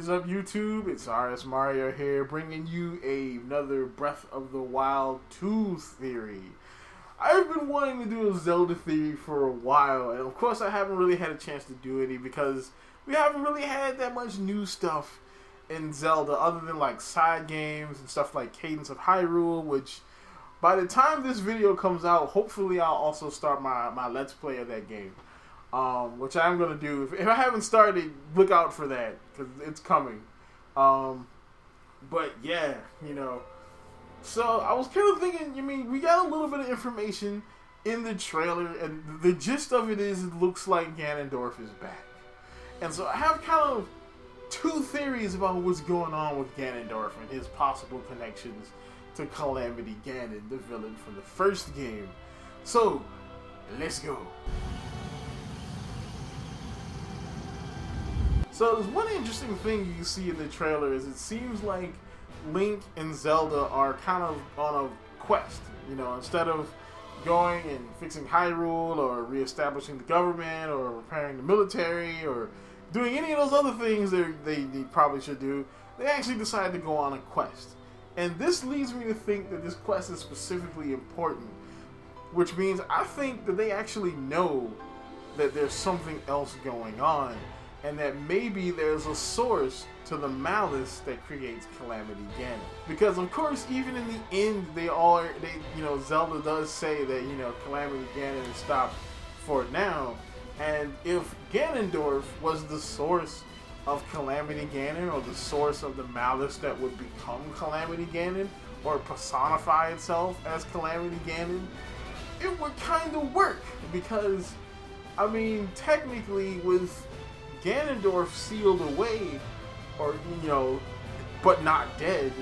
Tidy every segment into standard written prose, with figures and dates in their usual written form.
is up, YouTube? It's RSMario here, bringing you another Breath of the Wild 2 theory. I've been wanting to do a Zelda theory for a while, and of course I haven't really had a chance to do any because we haven't really had that much new stuff in Zelda other than like side games and stuff like Cadence of Hyrule, which by the time this video comes out, hopefully I'll also start my Let's Play of that game. Which I'm going to do. If I haven't started, look out for that, because it's coming. But yeah, you know. So I was kind of thinking, I mean, we got a little bit of information in the trailer, and the gist of it is it looks like Ganondorf is back. And so I have kind of two theories about what's going on with Ganondorf and his possible connections to Calamity Ganon, the villain from the first game. So, let's go. So there's one interesting thing you see in the trailer is it seems like Link and Zelda are kind of on a quest. You know, instead of going and fixing Hyrule or reestablishing the government or repairing the military or doing any of those other things they probably should do, they actually decide to go on a quest. And this leads me to think that this quest is specifically important, which means I think that they actually know that there's something else going on, and that maybe there's a source to the malice that creates Calamity Ganon. Because of course, even in the end, Zelda does say that, you know, Calamity Ganon is stopped for now. And if Ganondorf was the source of Calamity Ganon, or the source of the malice that would become Calamity Ganon, or personify itself as Calamity Ganon, it would kind of work. Because, I mean, technically with Ganondorf sealed away, or, you know, but not dead,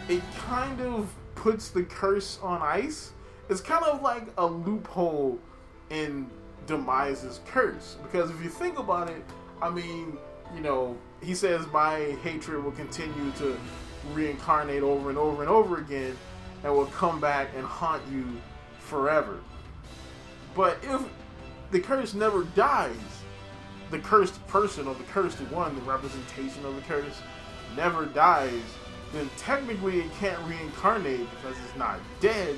it kind of puts the curse on ice. It's kind of like a loophole in Demise's curse. Because if you think about it, I mean, you know, he says my hatred will continue to reincarnate over and over and over again and will come back and haunt you forever. But if the curse never dies, the cursed person or the cursed one, the representation of the curse, never dies, then technically it can't reincarnate because it's not dead.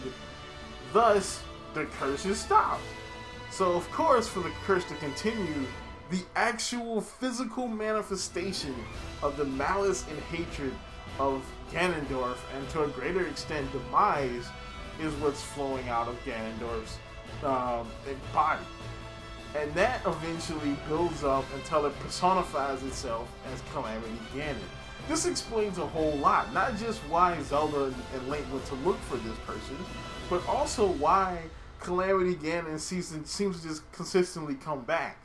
Thus, the curse is stopped. So of course, for the curse to continue, the actual physical manifestation of the malice and hatred of Ganondorf, and to a greater extent Demise, is what's flowing out of Ganondorf's body. And that eventually builds up until it personifies itself as Calamity Ganon. This explains a whole lot, not just why Zelda and Link went to look for this person, but also why Calamity Ganon seems to just consistently come back.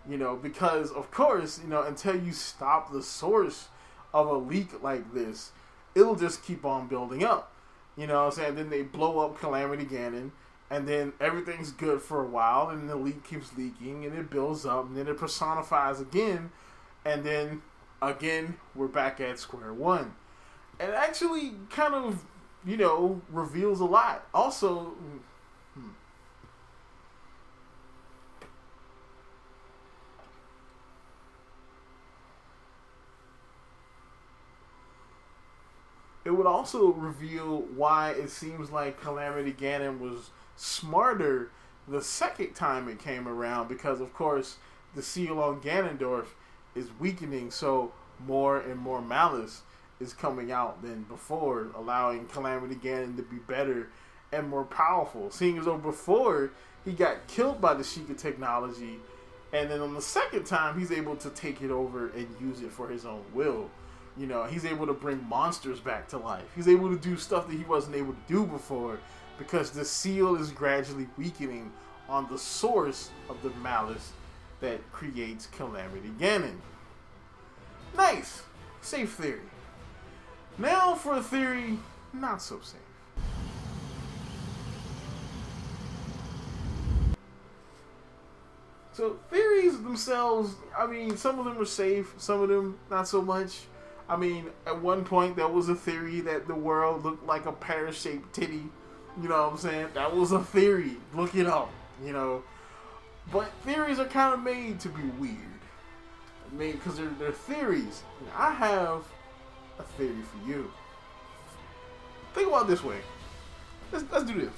You know, because of course, you know, until you stop the source of a leak like this, it'll just keep on building up. You know what I'm saying? Then they blow up Calamity Ganon, and then everything's good for a while, and the leak keeps leaking, and it builds up, and then it personifies again, and then, again, we're back at square one. And it actually kind of, you know, reveals a lot. Also, it would also reveal why it seems like Calamity Ganon was smarter the second time it came around, because of course the seal on Ganondorf is weakening, so more and more malice is coming out than before, allowing Calamity Ganon to be better and more powerful, seeing as though before he got killed by the Sheikah technology, and then on the second time he's able to take it over and use it for his own will. You know, he's able to bring monsters back to life. He's able to do stuff that he wasn't able to do before, because the seal is gradually weakening on the source of the malice that creates Calamity Ganon. Nice! Safe theory. Now for a theory not so safe. So theories themselves, I mean, some of them are safe, some of them not so much. I mean, at one point there was a theory that the world looked like a pear-shaped titty. You know what I'm saying? That was a theory. Look it up, you know. But theories are kind of made to be weird. because they're theories. I have a theory for you. Think about it this way. Let's do this.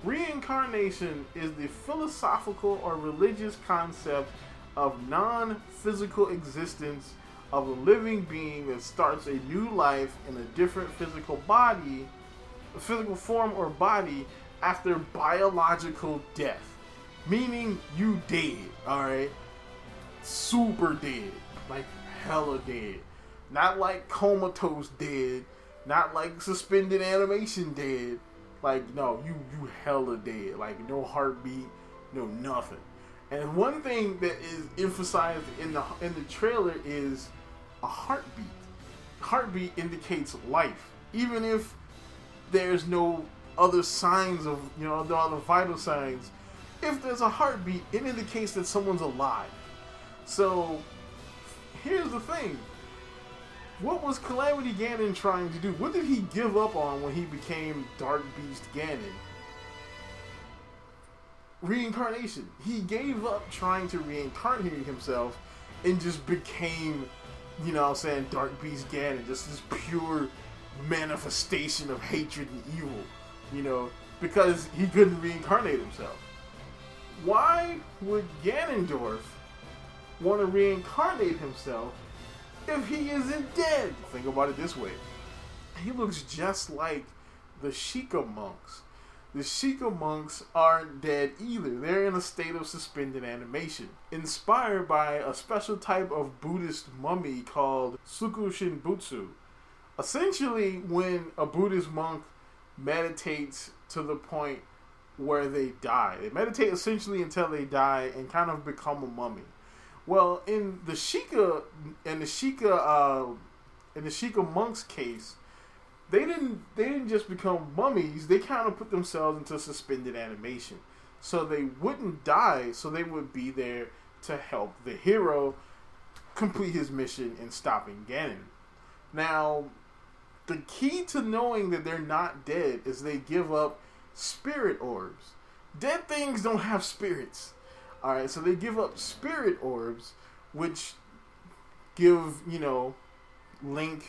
Reincarnation is the philosophical or religious concept of non-physical existence of a living being that starts a new life in a different physical form or body after biological death. Meaning you dead, alright? Super dead. Like hella dead. Not like comatose dead. Not like suspended animation dead. Like, no, you hella dead. Like, no heartbeat, no nothing. And one thing that is emphasized in the trailer is a heartbeat. Heartbeat indicates life. Even if there's no other signs of, the other vital signs, if there's a heartbeat, it indicates that someone's alive. So, here's the thing. What was Calamity Ganon trying to do? What did he give up on when he became Dark Beast Ganon? Reincarnation. He gave up trying to reincarnate himself and just became, Dark Beast Ganon. Just this pure manifestation of hatred and evil, because he couldn't reincarnate himself. Why would Ganondorf want to reincarnate himself if he isn't dead? Think about it this way. He looks just like the Sheikah monks. The Sheikah monks aren't dead either. They're in a state of suspended animation, inspired by a special type of Buddhist mummy called Sukushin Butsu. Essentially, when a Buddhist monk meditates to the point where they die. They meditate essentially until they die and kind of become a mummy. Well, in the Sheikah monks' case, they didn't just become mummies. They kind of put themselves into suspended animation, so they wouldn't die. So they would be there to help the hero complete his mission in stopping Ganon. Now, the key to knowing that they're not dead is they give up spirit orbs. Dead things don't have spirits. Alright, so they give up spirit orbs, which give, Link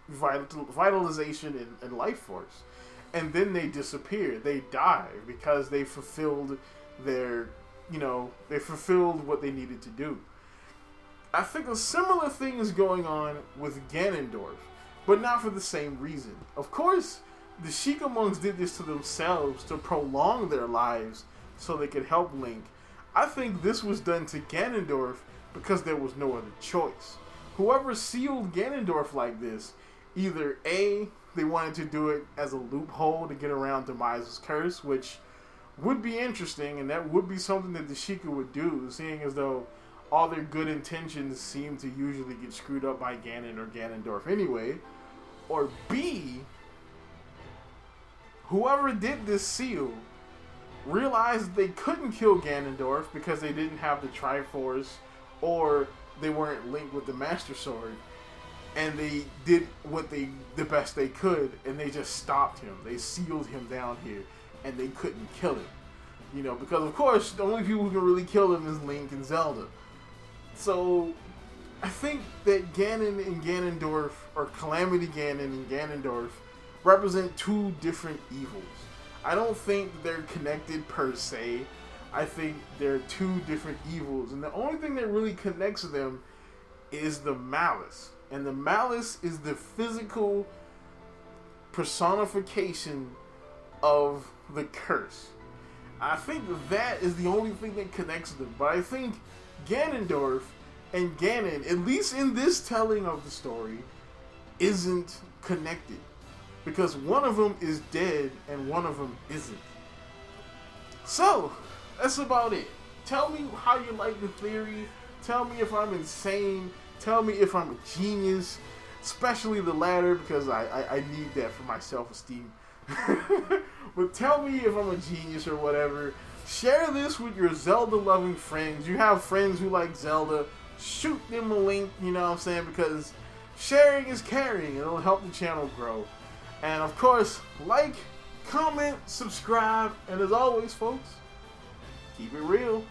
vitalization and life force. And then they disappear. They die because they fulfilled they fulfilled what they needed to do. I think a similar thing is going on with Ganondorf, but not for the same reason. Of course, the Sheikah monks did this to themselves to prolong their lives so they could help Link. I think this was done to Ganondorf because there was no other choice. Whoever sealed Ganondorf like this, either A, they wanted to do it as a loophole to get around Demise's curse, which would be interesting, and that would be something that the Sheikah would do, seeing as though all their good intentions seem to usually get screwed up by Ganon or Ganondorf anyway. Or B, whoever did this seal realized they couldn't kill Ganondorf because they didn't have the Triforce or they weren't linked with the Master Sword, and they did the best they could, and they just stopped him. They sealed him down here, and they couldn't kill him. Because of course the only people who can really kill him is Link and Zelda. So I think that Ganon and Ganondorf, or Calamity Ganon and Ganondorf, represent two different evils. I don't think they're connected per se. I think they're two different evils. And the only thing that really connects them is the malice. And the malice is the physical personification of the curse. I think that is the only thing that connects them. But I think Ganondorf and Ganon, at least in this telling of the story, isn't connected. Because one of them is dead and one of them isn't. So, that's about it. Tell me how you like the theory. Tell me if I'm insane. Tell me if I'm a genius. Especially the latter, because I need that for my self-esteem. But tell me if I'm a genius or whatever. Share this with your Zelda-loving friends. You have friends who like Zelda. Shoot them a link, because sharing is caring. It'll help the channel grow. And of course, like, comment, subscribe, and as always, folks, keep it real.